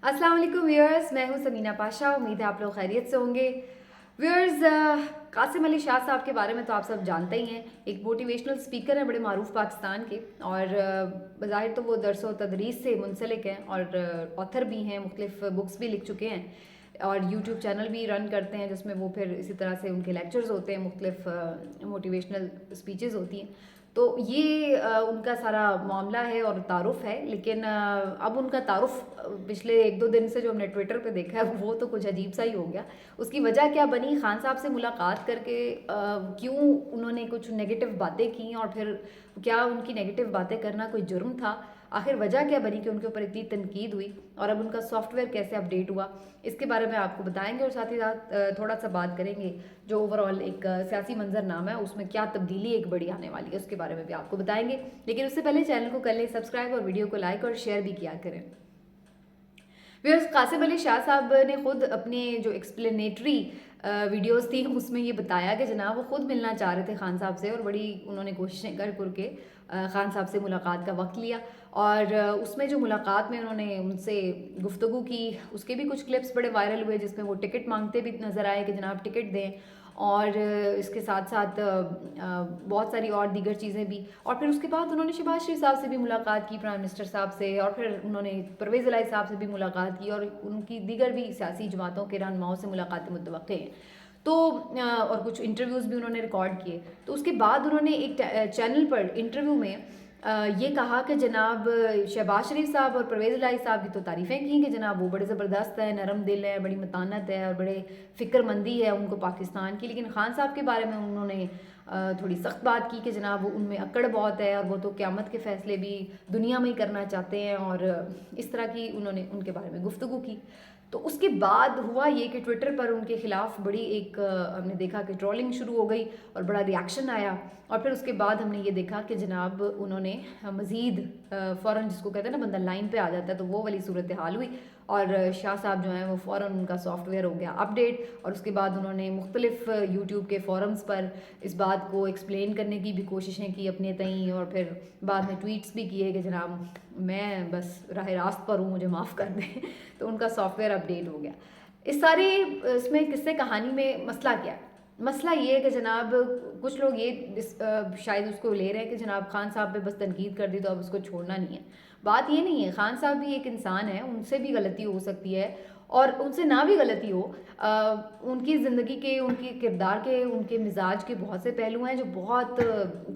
अस्सलाम वालेकुम व्यूअर्स, मैं हूं समीना पाशा। उम्मीद है आप लोग खैरियत से होंगे। व्यूअर्स, कासिम अली शाह साहब के बारे में तो आप सब जानते ही हैं। एक मोटिवेशनल स्पीकर हैं बड़े मारूफ पाकिस्तान के, और बज़ाहिर तो वो दरस व तदरीस से मुंसलिक हैं और ऑथर भी हैं, मुख्तलिफ बुक्स भी लिख चुके हैं और यूट्यूब चैनल भी रन करते हैं जिसमें वो फिर इसी तरह से उनके लेक्चर्स होते हैं, मुख्तलिफ मोटिवेशनल स्पीचेस होती हैं। तो ये उनका सारा मामला है और तारुफ है। लेकिन अब उनका तारुफ पिछले 1-2 दिन से जो हमने ट्विटर पे देखा है वो तो कुछ अजीब सा ही हो गया। उसकी वजह क्या बनी, खान साहब से मुलाकात करके क्यों उन्होंने कुछ नेगेटिव बातें की, और फिर क्या उनकी नेगेटिव बातें करना कोई जुर्म था, आखिर वजह क्या बनी कि उनके ऊपर इतनी तनकीद हुई, और अब उनका सॉफ्टवेयर कैसे अपडेट हुआ, इसके बारे में आपको बताएंगे। और साथ ही साथ थोड़ा सा बात करेंगे जो ओवरऑल एक सियासी मंजरनामा है उसमें क्या तब्दीली एक बड़ी आने वाली है, उसके बारे में भी आपको बताएंगे। लेकिन उससे पहले चैनल को कर लें सब्सक्राइब और वीडियो को लाइक और शेयर भी किया करें। व्यूअर्स, कासिम अली शाह साहब ने खुद अपने जो एक्सप्लेनेटरी वीडियोस थी उसमें ये बताया कि जनाब वो खुद मिलना चाह रहे थे खान साहब से, और बड़ी उन्होंने कोशिशें कर के खान साहब से मुलाकात का वक्त लिया। और उसमें जो मुलाकात में उन्होंने उनसे गुफ्तगू की, उसके भी कुछ क्लिप्स बड़े वायरल हुए जिसमें वो टिकट मांगते भी नज़र आए कि जनाब टिकट दें, और इसके साथ साथ बहुत सारी और दीगर चीज़ें भी। और फिर उसके बाद उन्होंने शहबाज शरीफ साहब से भी मुलाकात की, प्राइम मिनिस्टर साहब से, और फिर उन्होंने परवेज़ इलाही साहब से भी मुलाकात की, और उनकी दीगर भी सियासी जमातों के रहनुमाओं से मुलाकातें मुतवक्के हैं। तो और कुछ इंटरव्यूज़ भी उन्होंने रिकॉर्ड किए। तो उसके बाद उन्होंने एक चैनल पर इंटरव्यू में ये कहा कि जनाब शहबाज शरीफ साहब और परवेज़ इलाही साहब की तो तारीफ़ें की कि जनाब वो बड़े ज़बरदस्त है, नरम दिल है, बड़ी मतानत है और बड़े फ़िक्रमंदी है उनको पाकिस्तान की। लेकिन खान साहब के बारे में उन्होंने थोड़ी सख्त बात की कि जनाब उनमें अकड़ बहुत है और वो तो क़यामत के फ़ैसले भी दुनिया में ही करना चाहते हैं, और इस तरह की उन्होंने उनके बारे में गुफ्तगू की। तो उसके बाद हुआ ये कि ट्विटर पर उनके ख़िलाफ़ बड़ी एक हमने देखा कि ट्रोलिंग शुरू हो गई और बड़ा रिएक्शन आया। और फिर उसके बाद हमने ये देखा कि जनाब उन्होंने मज़ीद फ़ौरन, जिसको कहते हैं ना बंदा लाइन पे आ जाता है, तो वो वाली सूरत हाल हुई, और शाह साहब जो हैं वो फ़ौरन उनका सॉफ्टवेयर हो गया अपडेट। और उसके बाद उन्होंने मुख्तलिफ़ यूट्यूब के फ़ोरम्स पर इस बात को एक्सप्लेन करने की भी कोशिशें की अपने तईं, और फिर बाद में ट्वीट्स भी किए कि जनाब मैं बस राह रास्त पर हूँ, मुझे माफ़ कर दें तो उनका सॉफ्टवेयर अपडेट हो गया। इस सारे इसमें किस्से कहानी में मसला क्या है? मसला ये है कि जनाब कुछ लोग ये शायद उसको ले रहे हैं कि जनाब खान साहब पे बस तनकीद कर दी तो अब उसको छोड़ना नहीं है। बात ये नहीं है, खान साहब भी एक इंसान है, उनसे भी गलती हो सकती है, और उनसे ना भी गलती हो, उनकी ज़िंदगी के, उनके किरदार के, उनके मिजाज के बहुत से पहलू हैं जो बहुत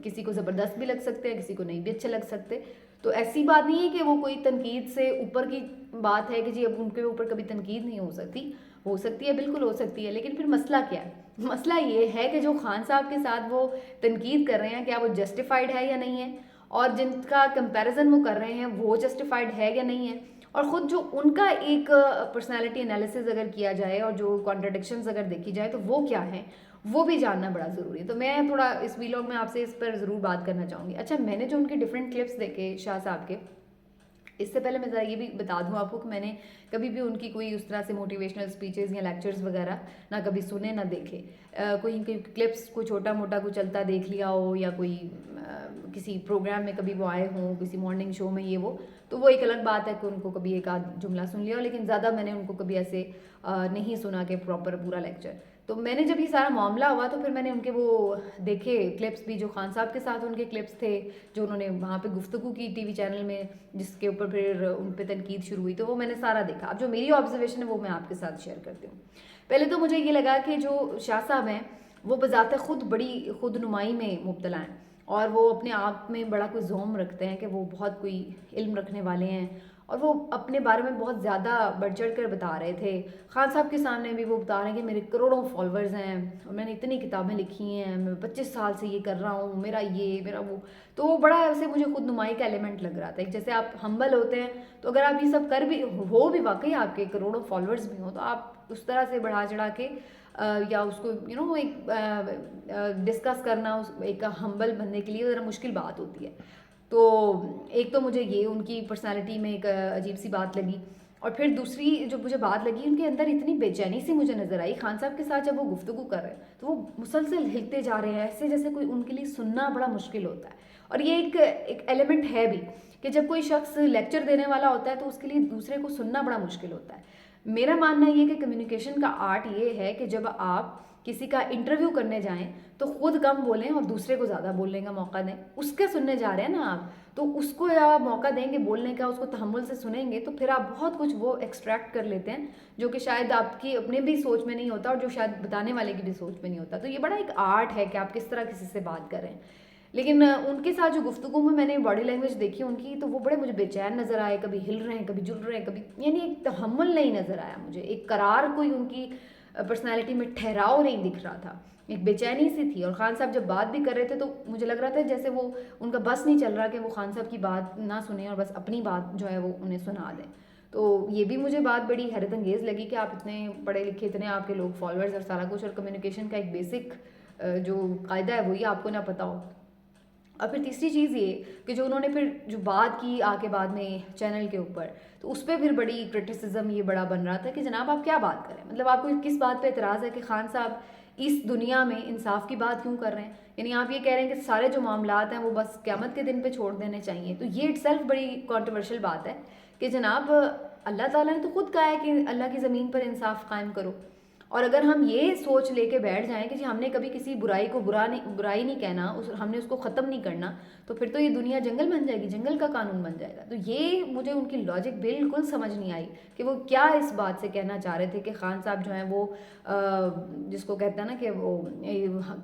किसी को ज़बरदस्त भी लग सकते हैं, किसी को नहीं भी अच्छे लग सकते। तो ऐसी बात नहीं है कि वो कोई तनकीद से ऊपर की बात है कि जी अब उनके ऊपर कभी तनकीद नहीं हो सकती है, बिल्कुल हो सकती है। लेकिन फिर मसला क्या है? मसला ये है कि जो खान साहब के साथ वो तनकीद कर रहे हैं, क्या वो जस्टिफाइड है या नहीं है, और जिनका कंपैरिजन वो कर रहे हैं वो जस्टिफाइड है या नहीं है, और ख़ुद जो उनका एक पर्सनालिटी एनालिसिस अगर किया जाए और जो कॉन्ट्रडिक्शंस अगर देखी जाए तो वो क्या है, वो भी जानना बड़ा ज़रूरी है। तो मैं थोड़ा इस वीलॉग में आपसे इस पर ज़रूर बात करना चाहूँगी। अच्छा, मैंने जो उनके डिफरेंट क्लिप्स देखे शाह साहब के, इससे पहले मैं ज़रा ये भी बता दूँ आपको कि मैंने कभी भी उनकी कोई उस तरह से मोटिवेशनल स्पीचेज़ या लेक्चर्स वगैरह ना कभी सुने ना देखे। कोई इनके क्लिप्स कोई छोटा मोटा कुछ चलता देख लिया हो, या कोई किसी प्रोग्राम में कभी वो आए हों, किसी मॉर्निंग शो में ये वो, तो वो एक अलग बात है कि उनको कभी एक आध जुमला सुन लिया हो, लेकिन ज़्यादा मैंने उनको कभी ऐसे नहीं सुना कि प्रॉपर पूरा लेक्चर। तो मैंने जब ये सारा मामला हुआ तो फिर मैंने उनके वो देखे क्लिप्स भी, जो खान साहब के साथ उनके क्लिप्स थे, जो उन्होंने वहाँ पे गुफ्तगू की टीवी चैनल में, जिसके ऊपर फिर उन पे तनकीद शुरू हुई, तो वो मैंने सारा देखा। अब जो मेरी ऑब्जर्वेशन है वो मैं आपके साथ शेयर करती हूँ। पहले तो मुझे ये लगा कि जो शाह साहब हैं वो बज़ाते खुद बड़ी खुद नुमाई में मुब्तला हैं, और वो अपने आप में बड़ा कोई ज़ोम रखते हैं कि वो बहुत कोई इल्म रखने वाले हैं, और वो अपने बारे में बहुत ज़्यादा बढ़ चढ़ कर बता रहे थे। खान साहब के सामने भी वो बता रहे हैं कि मेरे करोड़ों फॉलोअर्स हैं और मैंने इतनी किताबें लिखी हैं, मैं 25 साल से ये कर रहा हूँ, मेरा ये मेरा वो। तो वो बड़ा ऐसे मुझे खुद नुमाई का एलिमेंट लग रहा था। जैसे आप हम्बल होते हैं तो अगर आप ये सब कर भी हो भी, वाकई आपके करोड़ों फॉलोअर्स भी हों, तो आप उस तरह से बढ़ा चढ़ा के या उसको एक डिस्कस करना उस एक हम्बल बनने के लिए ज़रा मुश्किल बात होती है। तो एक तो मुझे ये उनकी पर्सनालिटी में एक अजीब सी बात लगी, और फिर दूसरी जो मुझे बात लगी, उनके अंदर इतनी बेचैनी सी मुझे नज़र आई खान साहब के साथ जब वो गुफ्तगू कर रहे हैं, तो वो मुसलसल हिलते जा रहे हैं ऐसे जैसे कोई उनके लिए सुनना बड़ा मुश्किल होता है। اور یہ ایک ایلیمنٹ ہے بھی کہ جب کوئی شخص لیکچر دینے والا ہوتا ہے تو اس کے لیے دوسرے کو سننا بڑا مشکل ہوتا ہے. میرا ماننا یہ کہ کمیونیکیشن کا آرٹ یہ ہے کہ جب آپ کسی کا انٹرویو کرنے جائیں تو خود کم بولیں اور دوسرے کو زیادہ بولنے کا موقع دیں. اس کے سننے جا رہے ہیں نا آپ, تو اس کو آپ موقع دیں گے بولنے کا, اس کو تحمل سے سنیں گے, تو پھر آپ بہت کچھ وہ ایکسٹریکٹ کر لیتے ہیں جو کہ شاید آپ کی اپنے بھی سوچ میں نہیں ہوتا اور جو شاید بتانے والے کی بھی سوچ میں نہیں ہوتا. تو یہ بڑا ایک آرٹ ہے کہ آپ کس طرح کسی سے بات کریں. لیکن ان کے ساتھ جو گفتگو میں نے باڈی لینگویج دیکھی ان کی, تو وہ بڑے مجھے بے چین نظر آئے, کبھی ہل رہے ہیں, کبھی جل رہے ہیں, کبھی یعنی ایک تحمل نہیں نظر آیا مجھے, ایک قرار کوئی ان کی پرسنالٹی میں ٹھہراؤ نہیں دکھ رہا تھا, ایک بے چینی سی تھی. اور خان صاحب جب بات بھی کر رہے تھے تو مجھے لگ رہا تھا جیسے وہ ان کا بس نہیں چل رہا کہ وہ خان صاحب کی بات نہ سنیں اور بس اپنی بات جو ہے وہ انہیں سنا دیں. تو یہ بھی مجھے بات بڑی حیرت انگیز لگی کہ آپ اتنے پڑھے لکھے, اتنے آپ کے لوگ فالوورز اور سارا کچھ, اور کمیونیکیشن کا ایک بیسک جو قاعدہ ہے وہی آپ کو نہ پتہ ہو. اور پھر تیسری چیز یہ کہ جو انہوں نے پھر جو بات کی آ کے بعد میں چینل کے اوپر, تو اس پہ پھر بڑی کرٹیسزم یہ بڑا بن رہا تھا کہ جناب آپ کیا بات کریں, مطلب آپ کو کس بات پہ اعتراض ہے کہ خان صاحب اس دنیا میں انصاف کی بات کیوں کر رہے ہیں. یعنی آپ یہ کہہ رہے ہیں کہ سارے جو معاملات ہیں وہ بس قیامت کے دن پہ چھوڑ دینے چاہیے. تو یہ اٹ سیلف بڑی کانٹروورشل بات ہے کہ جناب اللہ تعالیٰ نے تو خود کہا ہے کہ اللہ کی زمین پر انصاف قائم کرو. اور اگر ہم یہ سوچ لے کے بیٹھ جائیں کہ جی ہم نے کبھی کسی برائی کو برائی نہیں کہنا, ہم نے اس کو ختم نہیں کرنا, تو پھر تو یہ دنیا جنگل بن جائے گی, جنگل کا قانون بن جائے گا. تو یہ مجھے ان کی لاجک بالکل سمجھ نہیں آئی کہ وہ کیا اس بات سے کہنا چاہ رہے تھے کہ خان صاحب جو ہیں وہ جس کو کہتے ہیں نا کہ وہ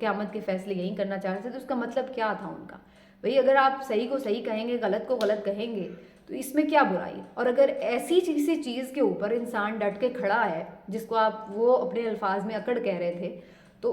قیامت کے فیصلے یہی کرنا چاہ رہے تھے. تو اس کا مطلب کیا تھا ان کا؟ بھئی اگر آپ صحیح کو صحیح کہیں گے, غلط کو غلط کہیں گے, تو اس میں کیا برائی؟ اور اگر ایسی کسی چیز کے اوپر انسان ڈٹ کے کھڑا ہے جس کو آپ وہ اپنے الفاظ میں اکڑ کہہ رہے تھے, تو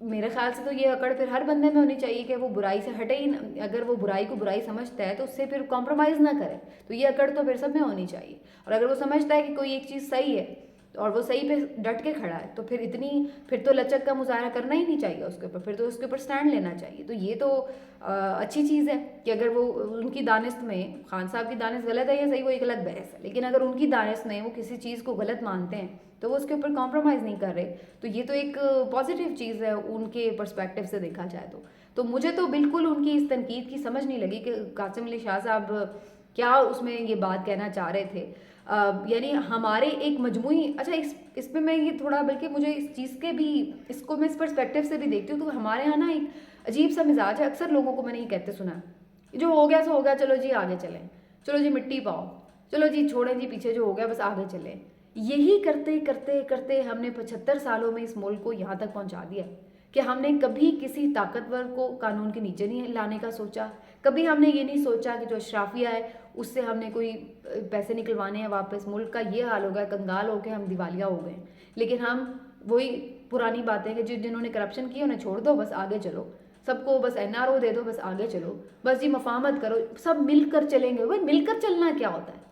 میرے خیال سے تو یہ اکڑ پھر ہر بندے میں ہونی چاہیے کہ وہ برائی سے ہٹے ہی. اگر وہ برائی کو برائی سمجھتا ہے تو اس سے پھر کمپرومائز نہ کرے. تو یہ اکڑ تو پھر سب میں ہونی چاہیے. اور اگر وہ سمجھتا ہے کہ کوئی ایک چیز صحیح ہے اور وہ صحیح پہ ڈٹ کے کھڑا ہے, تو پھر تو لچک کا مظاہرہ کرنا ہی نہیں چاہیے اس کے اوپر, پھر تو اس کے اوپر سٹینڈ لینا چاہیے. تو یہ تو اچھی چیز ہے کہ اگر وہ ان کی دانست میں, خان صاحب کی دانست غلط ہے یا صحیح وہ ایک الگ بحث ہے, لیکن اگر ان کی دانست میں وہ کسی چیز کو غلط مانتے ہیں تو وہ اس کے اوپر کمپرومائز نہیں کر رہے, تو یہ تو ایک پازیٹیو چیز ہے ان کے پرسپیکٹیو سے دیکھا جائے تو مجھے تو بالکل ان کی اس تنقید کی سمجھ نہیں لگی کہ قاسم علی شاہ صاحب کیا اس میں یہ بات کہنا چاہ رہے تھے. یعنی ہمارے ایک مجموعی, اچھا اس پہ میں یہ تھوڑا, بلکہ مجھے اس چیز کے بھی, اس کو میں اس پرسپیکٹیو سے بھی دیکھتی ہوں. تو ہمارے یہاں نا ایک عجیب سا مزاج ہے, اکثر لوگوں کو میں نے یہ کہتے سنا, جو ہو گیا سو ہو گیا, چلو جی آگے چلیں, چلو جی مٹی پاؤ, چلو جی چھوڑیں جی پیچھے جو ہو گیا بس آگے چلیں. یہی کرتے کرتے کرتے ہم نے 75 سالوں میں اس ملک کو یہاں تک پہنچا دیا کہ ہم نے کبھی کسی طاقتور کو قانون کے نیچے نہیں لانے کا سوچا, کبھی ہم نے یہ نہیں سوچا کہ جو اشرافیہ ہے اس سے ہم نے کوئی پیسے نکلوانے ہیں واپس, ملک کا یہ حال ہو گیا, کنگال ہو کے ہم دیوالیہ ہو گئے. لیکن ہم وہی پرانی باتیں کہ جنہوں نے کرپشن کی انہیں چھوڑ دو, بس آگے چلو, سب کو بس NRO دے دو, بس آگے چلو, بس جی مفاہمت کرو, سب مل کر چلیں گے. وہ مل کر چلنا کیا ہوتا ہے؟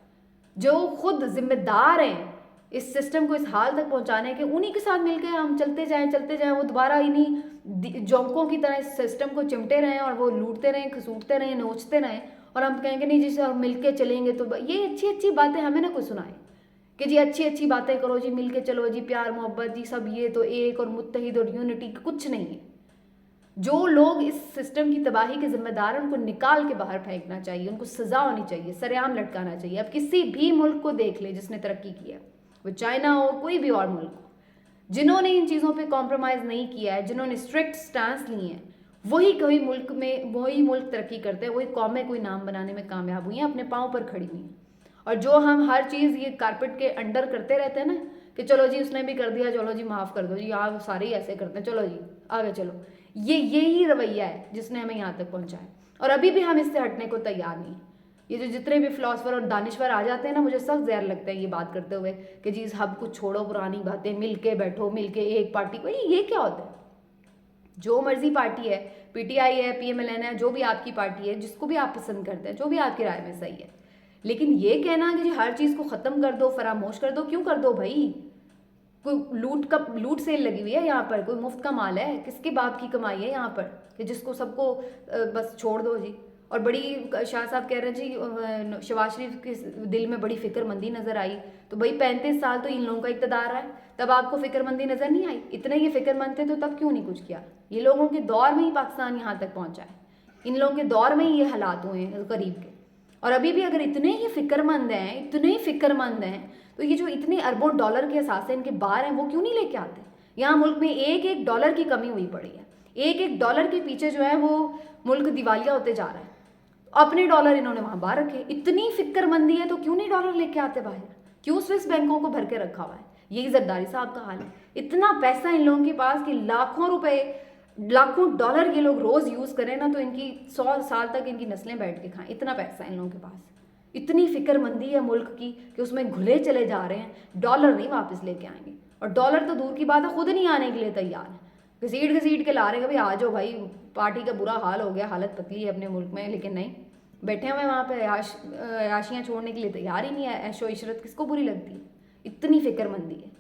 جو خود ذمہ دار ہیں اس سسٹم کو اس حال تک پہنچانے کے, انہی کے ساتھ مل کے ہم چلتے جائیں, وہ دوبارہ انہی جونکوں کی طرح اس سسٹم کو چمٹے رہیں اور وہ لوٹتے رہیں, کھسوٹتے رہیں, نوچتے رہیں, اور ہم کہیں گے نہیں جی سر مل کے چلیں گے. تو یہ اچھی باتیں ہمیں نہ کوئی سنائے کہ جی اچھی باتیں کرو, جی مل کے چلو, جی پیار محبت, جی سب یہ تو ایک اور متحد اور یونٹی, کچھ نہیں ہے. جو لوگ اس سسٹم کی تباہی کے ذمہ دار ہیں ان کو نکال کے باہر پھینکنا چاہیے, ان کو سزا ہونی چاہیے, سرعام لٹکانا چاہیے. اب کسی بھی ملک کو دیکھ لے جس نے ترقی کی ہے, وہ چائنا ہو, کوئی بھی اور ملک ہو, جنہوں نے ان چیزوں پہ کمپرومائز نہیں کیا ہے, جنہوں نے اسٹرکٹ سٹانس لی ہیں, وہی ملک ترقی کرتے ہیں, وہی قومیں کوئی نام بنانے میں کامیاب ہوئی ہیں, اپنے پاؤں پر کھڑی ہوئی ہیں. اور جو ہم ہر چیز یہ کارپٹ کے انڈر کرتے رہتے ہیں نا کہ چلو جی اس نے بھی کر دیا, چلو جی معاف کر دو جی, آپ سارے ہی ایسے کرتے ہیں, چلو جی آگے چلو, یہی رویہ ہے جس نے ہمیں یہاں تک پہنچایا. اور ابھی بھی ہم اس سے ہٹنے کو تیار نہیں. یہ جو جتنے بھی فلاسفر اور دانشور آ جاتے ہیں نا, مجھے سخت زہر لگتا ہے یہ بات کرتے ہوئے کہ جی سب کچھ چھوڑو, پرانی باتیں, مل کے بیٹھو, مل کے ایک پارٹی کو. یہ کیا ہوتا ہے؟ جو مرضی پارٹی ہے, PTI ہے, PMLN ہے, جو بھی آپ کی پارٹی ہے, جس کو بھی آپ پسند کرتے ہیں, جو بھی آپ کی رائے میں صحیح ہے, لیکن یہ کہنا کہ جی ہر چیز کو ختم کر دو, فراموش کر دو, کیوں کر دو بھائی؟ کوئی لوٹ سیل لگی ہوئی ہے یہاں پر, کوئی مفت کا مال ہے, کس کے باپ کی کمائی ہے یہاں پر کہ جس کو سب کو بس چھوڑ دو جی. اور بڑی شاہ صاحب کہہ رہے ہیں جی شہباز شریف کے دل میں بڑی فکر مندی نظر آئی. تو بھائی 35 سال تو ان لوگوں کا اقتدار رہا ہے, تب آپ کو فکر مندی نظر نہیں آئی؟ اتنے یہ فکر مند تھے تو تب کیوں نہیں کچھ کیا؟ یہ لوگوں کے دور میں ہی پاکستان یہاں تک پہنچا ہے. इन लोगों के दौर में ही ये हालात हुए हैं करीब के। और अभी भी अगर इतने ही फ़िक्रमंद हैं तो ये जो इतने अरबों डॉलर के असासे इनके बाहर हैं वो क्यों नहीं लेके आते? यहाँ मुल्क में एक एक डॉलर की कमी हुई पड़ी है, एक एक डॉलर के पीछे जो है वो मुल्क दिवालिया होते जा रहा है। अपने डॉलर इन्होंने वहाँ बाहर रखे, इतनी फिक्रमंदी है तो क्यों नहीं डॉलर लेके आते बाहर? क्यों स्विस बैंकों को भर के रखा हुआ है? यही जरदारी साहब का हाल है। इतना पैसा इन लोगों के पास कि लाखों रुपए, लाखों डॉलर ये लोग रोज़ यूज़ करें ना तो इनकी 100 साल तक इनकी नस्लें बैठ के खाएं, इतना पैसा इन लोगों के पास। इतनी फिक्रमंदी है मुल्क की कि उसमें घुले चले जा रहे हैं, डॉलर नहीं वापस लेके आएंगे। और डॉलर तो दूर की बात है, खुद नहीं आने के लिए तैयार है, घसीट घसीट के ला रहे हैं कि भाई आ जाओ भाई, पार्टी का बुरा हाल हो गया, हालत पतली है अपने मुल्क में, लेकिन नहीं, बैठे हुए वहाँ पे आशियाँ छोड़ने के लिए तैयार ही नहीं है। ऐशो इशरत किसको बुरी लगती है? इतनी फिक्रमंदी है।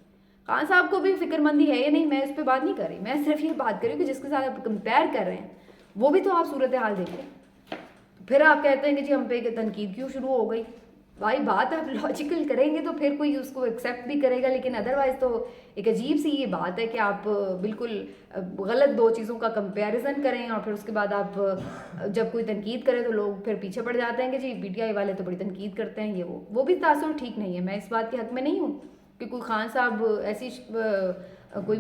खान साहब को भी फिक्रमंदी है या नहीं, मैं इस पर बात नहीं कर रही, मैं सिर्फ ये बात कर रही हूँ कि जिसके साथ आप कंपेयर कर रहे हैं वो भी तो आप सूरत हाल देखें। फिर आप कहते हैं कि जी हम पे तनकीद क्यों शुरू हो गई? भाई बात आप लॉजिकल करेंगे तो फिर कोई उसको एक्सेप्ट भी करेगा, लेकिन अदरवाइज़ तो एक अजीब सी ये बात है कि आप बिल्कुल गलत दो चीज़ों का कंपैरिजन करें और फिर उसके बाद आप जब कोई तनकीद करे तो लोग फिर पीछे पड़ जाते हैं कि जी पीटीआई वाले तो बड़ी तनकीद करते हैं, ये वो भी तासुर ठीक नहीं है। मैं इस बात के हक़ में नहीं हूँ कि कोई खान साहब ऐसी कोई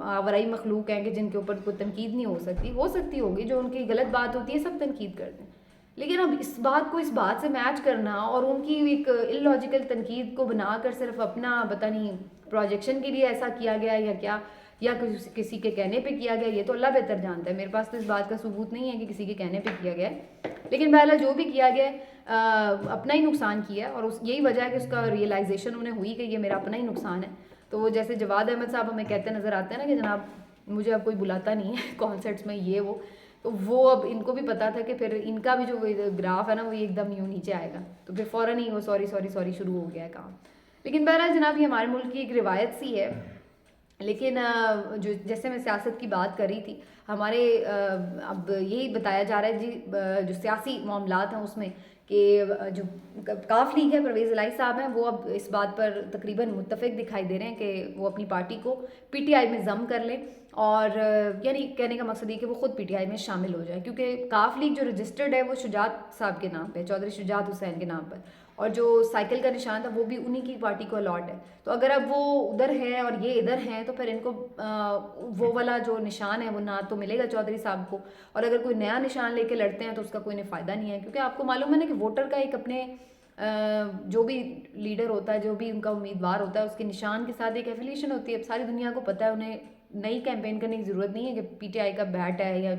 आवराई मखलूक हैं कि जिनके ऊपर कोई तनकीद नहीं हो सकती होगी, जो उनकी गलत बात होती है सब तनकीद करते हैं, लेकिन अब इस बात को इस बात से मैच करना और उनकी एक इलॉजिकल तनकीद को बनाकर सिर्फ अपना पता नहीं प्रोजेक्शन के लिए ऐसा किया गया या क्या, या किसी के कहने पे किया गया, ये तो अल्लाह बेहतर जानता है। मेरे पास तो इस बात का सबूत नहीं है कि किसी के कहने पे किया गया है, लेकिन बहरहाल जो भी किया गया अपना ही नुकसान किया और यही वजह है कि उसका रियलाइजेशन उन्हें हुई कि ये मेरा अपना ही नुकसान है। तो वो जैसे जवाद अहमद साहब हमें कहते नज़र आते हैं ना कि जनाब मुझे अब कोई बुलाता नहीं है कॉन्सर्ट्स में, ये तो वो अब इनको भी पता था कि फिर इनका भी जो ग्राफ है ना वो एकदम यूँ नीचे आएगा, तो फिर फ़ौरन ही वो सॉरी सॉरी सॉरी शुरू हो गया है काम। लेकिन बहरहाल जनाब ये हमारे मुल्क की एक रिवायत सी है। लेकिन जो जैसे मैं सियासत की बात कर रही थी, हमारे अब यही बताया जा रहा है जी जो सियासी मामलात हैं उसमें कि जो काफ लीग है, परवेज़ इलाही साहब हैं, वो अब इस बात पर तकरीबन मुत्तफ़िक दिखाई दे रहे हैं कि वो अपनी पार्टी को पीटीआई में ज़म कर लें और यानी कहने का मकसद ये कि वो ख़ुद पीटीआई में शामिल हो जाए, क्योंकि काफ लीग जो रजिस्टर्ड है वो शुजात साहब के नाम पे, चौधरी शुजात हुसैन के नाम पर, और जो साइकिल का निशान था वो भी उन्हीं की पार्टी को अलॉट है। तो अगर अब वो उधर है और ये इधर हैं तो फिर इनको वो वाला जो निशान है वो ना तो मिलेगा चौधरी साहब को, और अगर कोई नया निशान लेके लड़ते हैं तो उसका कोई फ़ायदा नहीं है, क्योंकि आपको मालूम है ना कि वोटर का एक अपने जो भी लीडर होता है, जो भी उनका उम्मीदवार होता है, उसके निशान के साथ एक एफिलिएशन होती है। अब सारी दुनिया को पता है, उन्हें नई कैंपेन करने की ज़रूरत नहीं है कि पीटीआई का बैट है या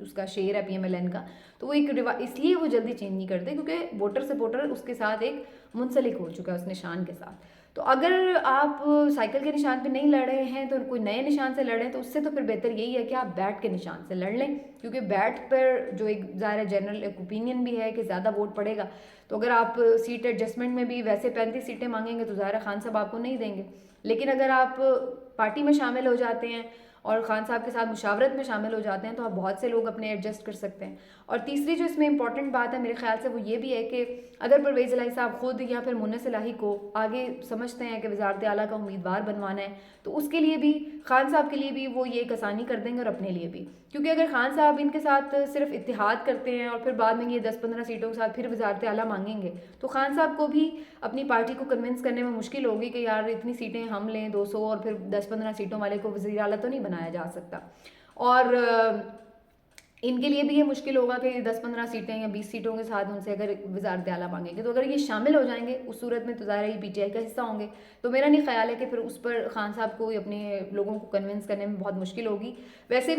उसका शेर है पीएमएलएन का, तो वो एक इसलिए वो जल्दी चेंज नहीं करते क्योंकि वोटर सपोर्टर उसके साथ एक मुंसलिक हो चुका है उस निशान के साथ। तो अगर आप साइकिल के निशान पे नहीं लड़ रहे हैं तो कोई नए निशान से लड़ें, तो उससे तो फिर बेहतर यही है कि आप बैट के निशान से लड़ लें, क्योंकि बैट पर जो एक ज़ाहिर जनरल एक ओपिनियन भी है कि ज़्यादा वोट पड़ेगा। तो अगर आप सीट एडजस्टमेंट में भी वैसे 35 सीटें मांगेंगे तो ज़ाहिर खान साहब आपको नहीं देंगे, लेकिन अगर आप पार्टी में शामिल हो जाते हैं और खान साहब के साथ मुशावरत में शामिल हो जाते हैं तो आप बहुत से लोग अपने एडजस्ट कर सकते हैं। और तीसरी जो इसमें इंपॉर्टेंट बात है मेरे ख्याल से वो ये भी है कि अगर परवेज़ इलाही साहब खुद या फिर मुन्नस इलाही को आगे समझते हैं कि वज़ारत आला का उम्मीदवार बनवाना है, तो उसके लिए भी खान साहब के लिए भी वो ये एक आसानी कर देंगे और अपने लिए भी, क्योंकि अगर खान साहब इनके साथ सिर्फ इत्तिहाद करते हैं और फिर बाद में ये 10-15 सीटों के साथ फिर वज़ारत आला मांगेंगे तो खान साहब को भी अपनी पार्टी को कन्विंस करने में मुश्किल होगी कि यार इतनी सीटें हम लें 200 और फिर 10-15 सीटों वाले को वज़ीर आला तो नहीं बनाया जा सकता। और इनके लिए भी ये मुश्किल होगा कि 10-15 सीटें या 20 सीटों के साथ उनसे अगर वज़ारत आला मांगेंगे, तो अगर ये शामिल हो जाएंगे उस सूरत में तो ज़ाहिर है पीटीआई का हिस्सा होंगे। तो मेरा नहीं ख्याल है कि फिर उस पर खान साहब को अपने लोगों को कन्विंस करने में बहुत मुश्किल होगी। वैसे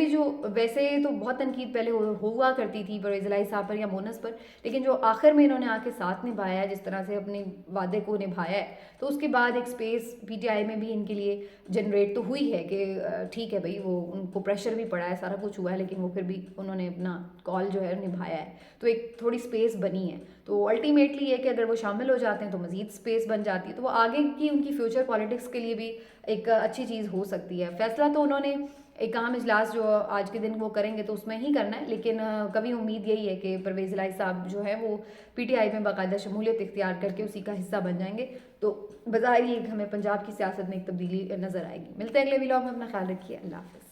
तो बहुत तनकीद पहले हुआ करती थी परवेज़ इलाही साहब पर या मुन्नस पर, लेकिन जो आखिर में इन्होंने आके साथ निभाया है, जिस तरह से अपने वादे को निभाया है, तो उसके बाद एक स्पेस पीटीआई में भी इनके लिए जनरेट तो हुई है कि ठीक है भाई, वो उनको प्रेशर भी पड़ा है, सारा कुछ हुआ है, लेकिन वो फिर भी उन्होंने अपना कॉल जो है निभाया है, तो एक थोड़ी स्पेस बनी है। तो अल्टीमेटली ये कि अगर वो शामिल हो जाते हैं तो मज़ीद स्पेस बन जाती है, तो वो आगे की उनकी फ्यूचर पॉलिटिक्स के लिए भी एक अच्छी चीज़ हो सकती है। फैसला तो उन्होंने एक अहम इजलास जो आज के दिन वो करेंगे तो उसमें ही करना है, लेकिन कभी उम्मीद यही है कि परवेज़ इलाही साहब जो है वो पीटीआई में बाकायदा शमूलियत इख्तियार करके उसी का हिस्सा बन जाएंगे, तो बज़ाहिर हमें पंजाब की सियासत में एक तब्दीली नज़र आएगी। मिलते हैं अगले व्लॉग में, अपना ख्याल रखिए, अल्लाह हाफ़िज़।